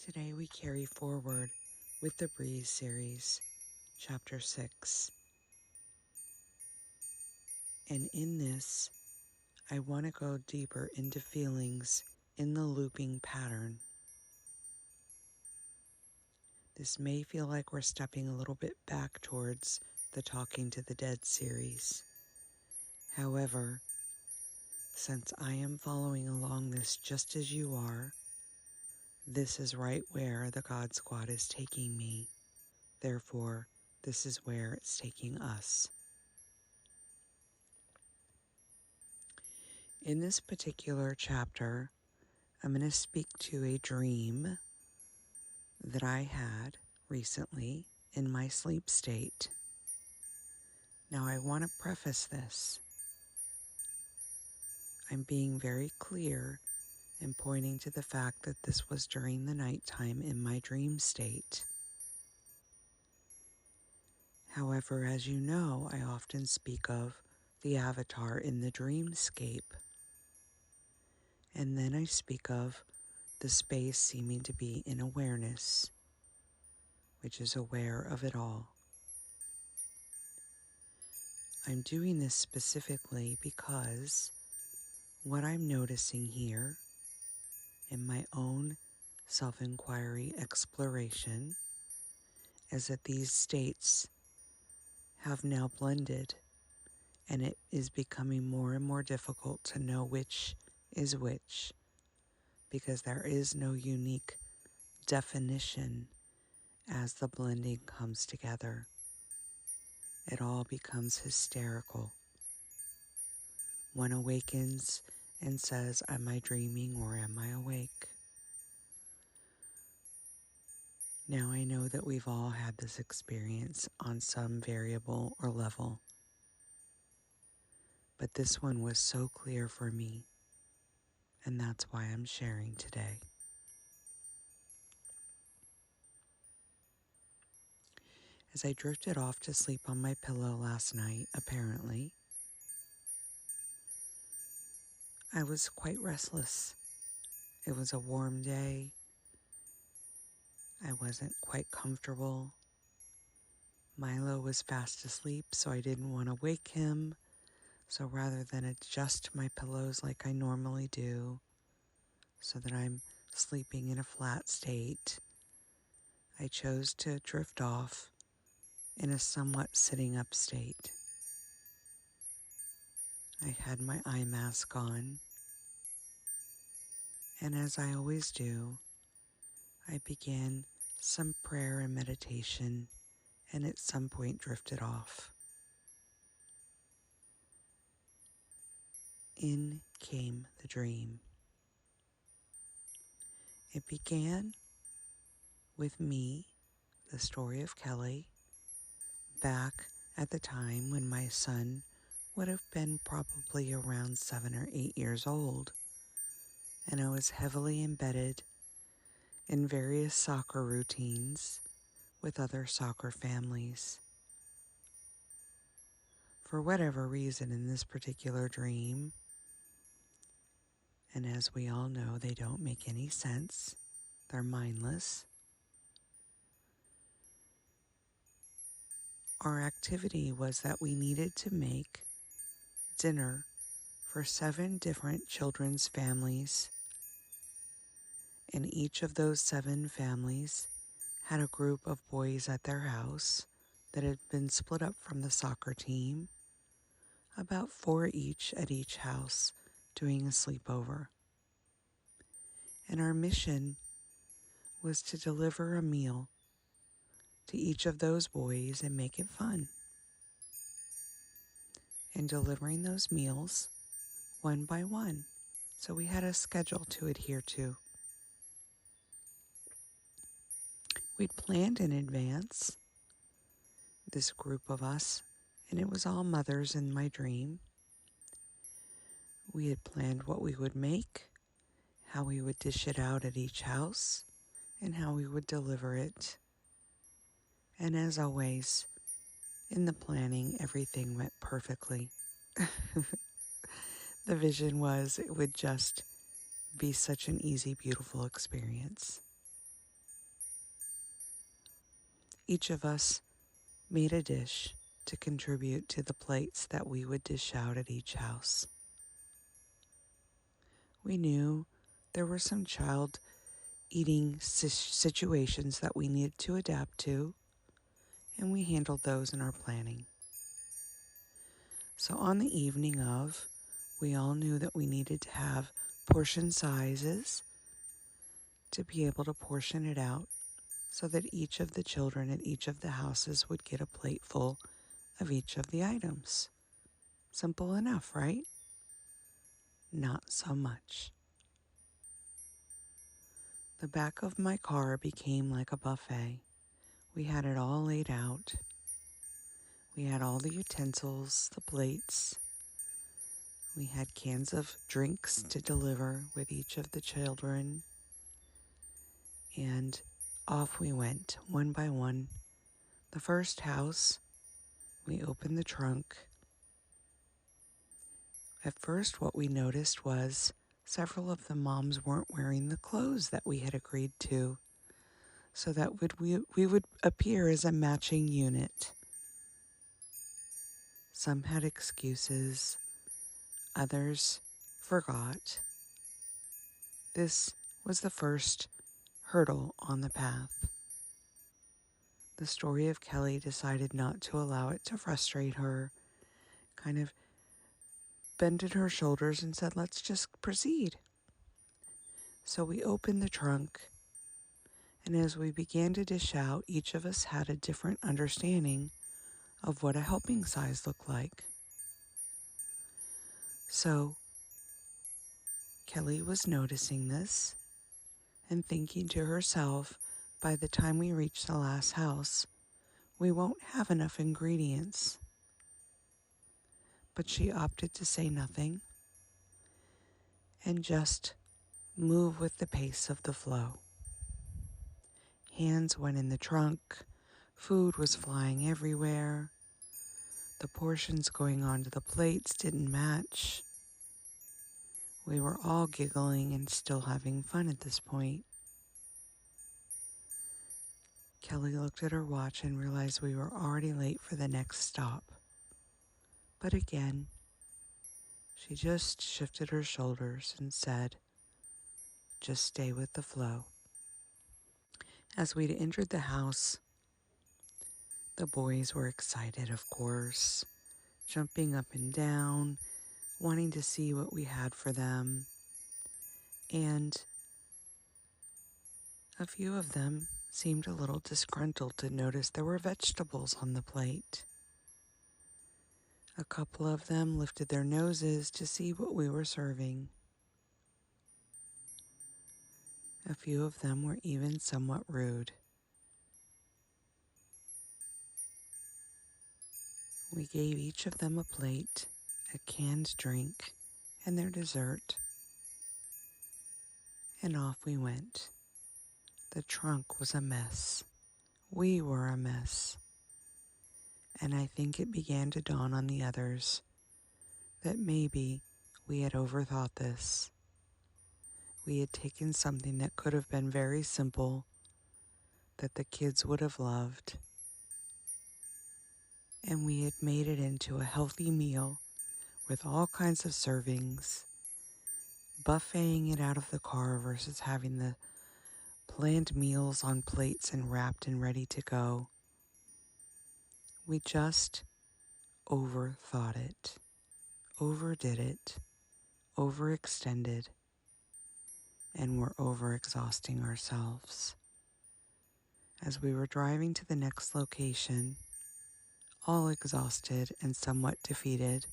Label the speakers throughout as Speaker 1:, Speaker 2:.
Speaker 1: Today we carry forward with the Breeze series, Chapter 6. And in this, I want to go deeper into feelings in the looping pattern. This may feel like we're stepping a little bit back towards the Talking to the Dead series. However, since I am following along this just as you are, this is right where the God Squad is taking me. Therefore, this is where it's taking us. In this particular chapter, I'm going to speak to a dream that I had recently in my sleep state. Now, I want to preface this. I'm being very clear and pointing to the fact that this was during the nighttime in my dream state. However, as you know, I often speak of the avatar in the dreamscape. And then I speak of the space seeming to be in awareness, which is aware of it all. I'm doing this specifically because what I'm noticing here in my own self-inquiry exploration is that these states have now blended, and it is becoming more and more difficult to know which is which, because there is no unique definition as the blending comes together. It all becomes hysterical. One awakens and says, am I dreaming or am I awake? Now I know that we've all had this experience on some variable or level, but this one was so clear for me, and that's why I'm sharing today. As I drifted off to sleep on my pillow last night, apparently, I was quite restless. It was a warm day. I wasn't quite comfortable. Milo was fast asleep, so I didn't want to wake him. So rather than adjust my pillows like I normally do, so that I'm sleeping in a flat state, I chose to drift off in a somewhat sitting up state. I had my eye mask on, and as I always do, I began some prayer and meditation, and at some point drifted off. In came the dream. It began with me, the story of Kelly, back at the time when my son would have been probably around 7 or 8 years old, and I was heavily embedded in various soccer routines with other soccer families. For whatever reason in this particular dream, and as we all know, they don't make any sense, they're mindless, our activity was that we needed to make dinner for 7 different children's families, and each of those 7 families had a group of boys at their house that had been split up from the soccer team, about 4 each at each house, doing a sleepover. And our mission was to deliver a meal to each of those boys and make it fun. And delivering those meals one by one, so we had a schedule to adhere to. We'd planned in advance, this group of us, and it was all mothers in my dream. We had planned what we would make, how we would dish it out at each house, and how we would deliver it. And as always, in the planning, everything went perfectly. The vision was it would just be such an easy, beautiful experience. each of us made a dish to contribute to the plates that we would dish out at each house. We knew there were some child eating situations that we needed to adapt to, and we handled those in our planning. So on the evening of, we all knew that we needed to have portion sizes to be able to portion it out so that each of the children at each of the houses would get a plate full of each of the items. Simple enough, right? Not so much. The back of my car became like a buffet. We had it all laid out. We had all the utensils, the plates. We had cans of drinks to deliver with each of the children. And off we went, one by one. The first house, we opened the trunk. At first, what we noticed was several of the moms weren't wearing the clothes that we had agreed to, so that we would appear as a matching unit. Some had excuses, others forgot. This was the first hurdle on the path. The story of Kelly decided not to allow it to frustrate her, kind of bended her shoulders and said, let's just proceed. So we opened the trunk, and as we began to dish out, each of us had a different understanding of what a helping size looked like. So Kelly was noticing this and thinking to herself, by the time we reach the last house, we won't have enough ingredients. But she opted to say nothing and just move with the pace of the flow. Hands went in the trunk, food was flying everywhere, the portions going onto the plates didn't match. We were all giggling and still having fun at this point. Kelly looked at her watch and realized we were already late for the next stop. But again, she just shifted her shoulders and said, just stay with the flow. As we'd entered the house, the boys were excited, of course, jumping up and down, wanting to see what we had for them. And a few of them seemed a little disgruntled to notice there were vegetables on the plate. A couple of them lifted their noses to see what we were serving. A few of them were even somewhat rude. We gave each of them a plate, a canned drink, and their dessert. And off we went. The trunk was a mess. We were a mess. And I think it began to dawn on the others that maybe we had overthought this. We had taken something that could have been very simple, that the kids would have loved, and we had made it into a healthy meal with all kinds of servings, buffeting it out of the car versus having the planned meals on plates and wrapped and ready to go. We just overthought it, overdid it, overextended, and were overexhausting ourselves. As we were driving to the next location, all exhausted and somewhat defeated,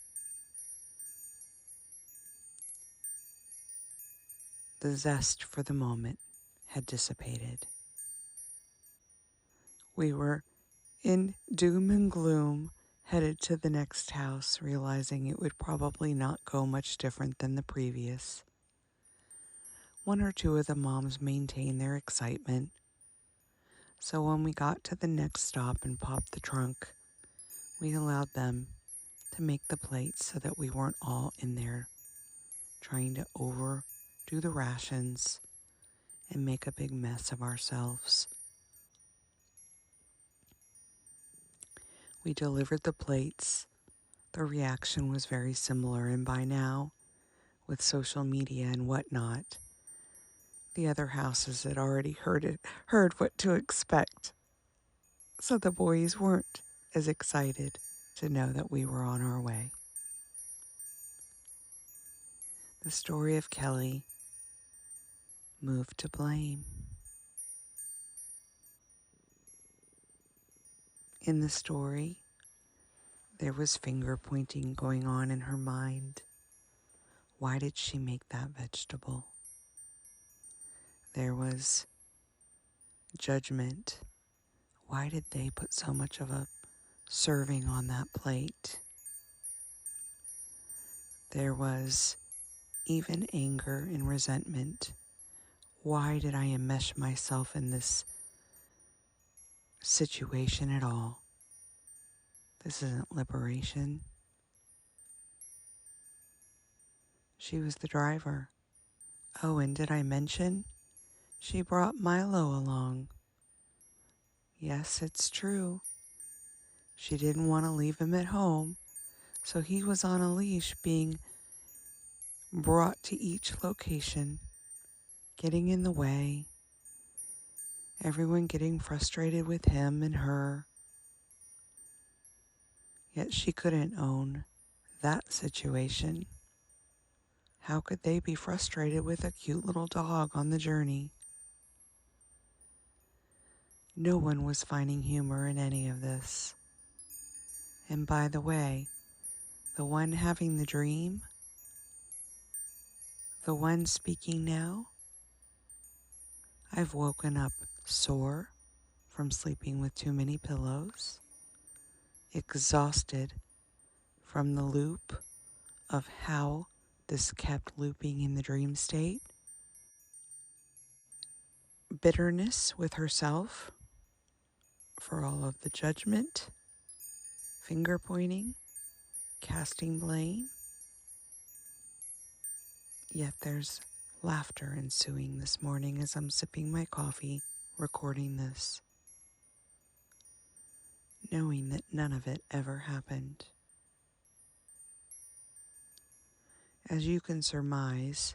Speaker 1: the zest for the moment had dissipated. We were in doom and gloom, headed to the next house, realizing it would probably not go much different than the previous. One or two of the moms maintained their excitement, so when we got to the next stop and popped the trunk, we allowed them to make the plates so that we weren't all in there trying to overdo the rations and make a big mess of ourselves. We delivered the plates. The reaction was very similar, and by now, with social media and whatnot, the other houses had already heard what to expect. So the boys weren't as excited to know that we were on our way. The story of Kelly moved to blame. In the story, there was finger pointing going on in her mind. Why did she make that vegetable? There was judgment. Why did they put so much of a serving on that plate? There was even anger and resentment. Why did I enmesh myself in this situation at all? This isn't liberation. She was the driver. Oh, and did I mention she brought Milo along? Yes, it's true. She didn't want to leave him at home, so he was on a leash being brought to each location, getting in the way, everyone getting frustrated with him and her. Yet she couldn't own that situation. How could they be frustrated with a cute little dog on the journey? No one was finding humor in any of this. And by the way, the one having the dream, the one speaking now, I've woken up sore from sleeping with too many pillows, exhausted from the loop of how this kept looping in the dream state, bitterness with herself for all of the judgment, finger pointing, casting blame. Yet there's laughter ensuing this morning as I'm sipping my coffee, recording this, knowing that none of it ever happened. As you can surmise,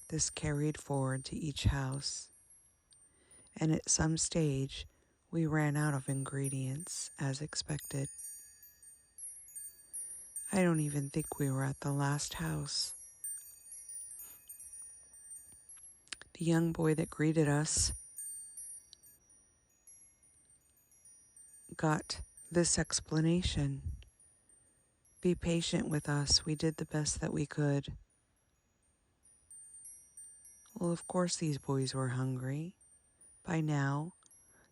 Speaker 1: this carried forward to each house, and at some stage we ran out of ingredients as expected. I don't even think we were at the last house. The young boy that greeted us got this explanation. Be patient with us. We did the best that we could. Well, of course these boys were hungry. By now,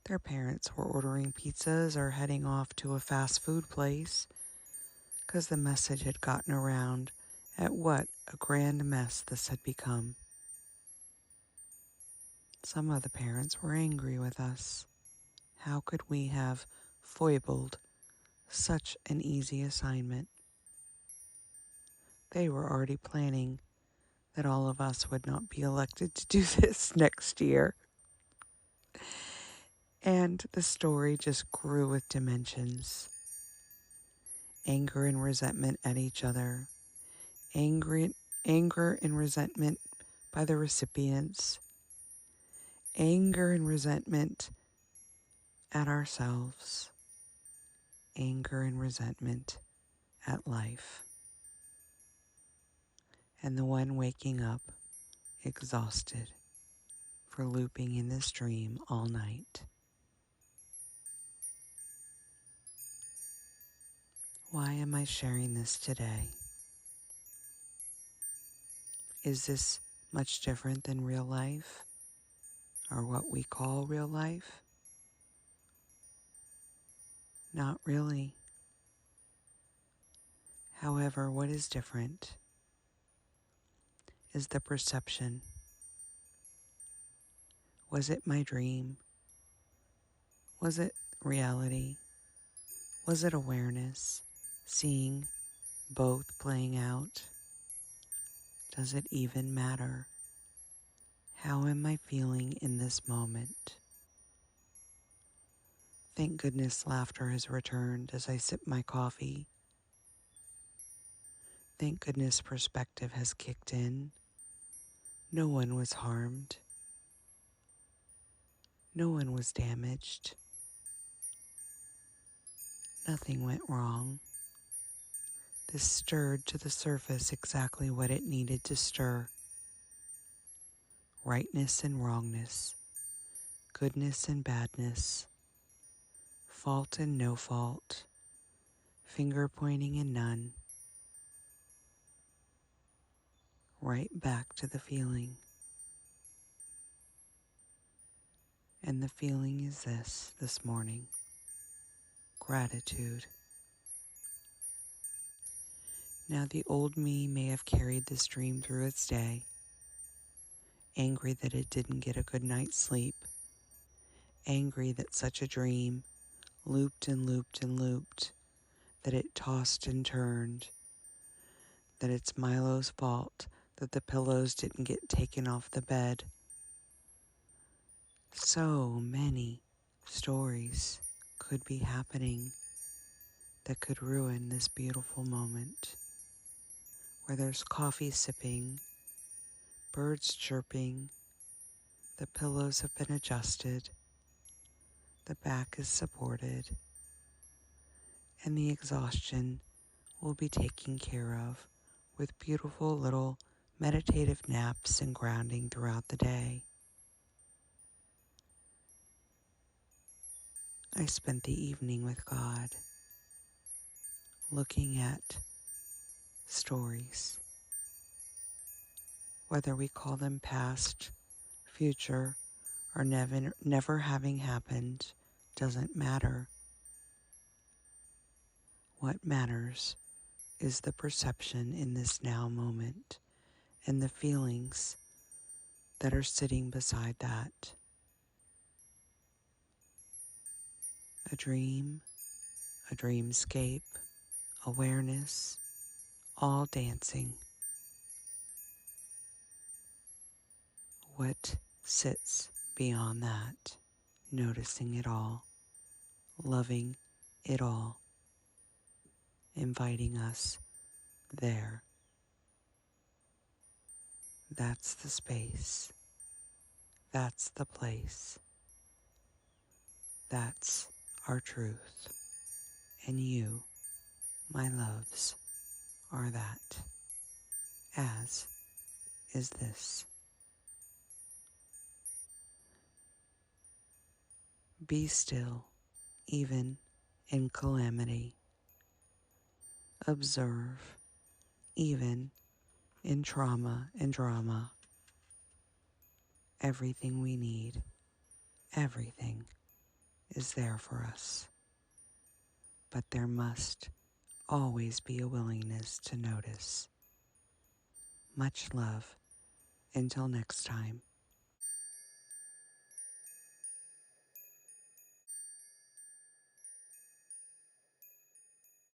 Speaker 1: their parents were ordering pizzas or heading off to a fast food place because the message had gotten around at what a grand mess this had become. Some of the parents were angry with us. How could we have foibled such an easy assignment? They were already planning that all of us would not be elected to do this next year. And the story just grew with dimensions. Anger and resentment at each other. Anger and resentment by the recipients. Anger and resentment at ourselves. Anger and resentment at life. And the one waking up exhausted for looping in this dream all night. Why am I sharing this today? Is this much different than real life, or what we call real life? Not really. However, what is different is the perception. Was it my dream? Was it reality? Was it awareness? Seeing both playing out? Does it even matter? How am I feeling in this moment? Thank goodness laughter has returned as I sip my coffee. Thank goodness perspective has kicked in. No one was harmed. No one was damaged. Nothing went wrong. This stirred to the surface exactly what it needed to stir. Rightness and wrongness, goodness and badness, fault and no fault, finger pointing and none. Right back to the feeling. And the feeling is this morning. Gratitude. Now the old me may have carried this dream through its day, angry that it didn't get a good night's sleep, angry that such a dream looped and looped and looped, that it tossed and turned, that it's Milo's fault that the pillows didn't get taken off the bed. So many stories could be happening that could ruin this beautiful moment, where there's coffee sipping, birds chirping, the pillows have been adjusted, the back is supported, and the exhaustion will be taken care of with beautiful little meditative naps and grounding throughout the day. I spent the evening with God, looking at stories, whether we call them past, future, or never having happened, doesn't matter. What matters is the perception in this now moment and the feelings that are sitting beside that. A dream, a dreamscape, awareness, all dancing. What sits beyond that? Noticing it all, loving it all, inviting us there. That's the space. That's the place. That's our truth. And you, my loves, are that, as is this. Be still, even in calamity. Observe, even in trauma and drama. Everything we need, everything is there for us. But there must always be a willingness to notice. Much love. Until next time.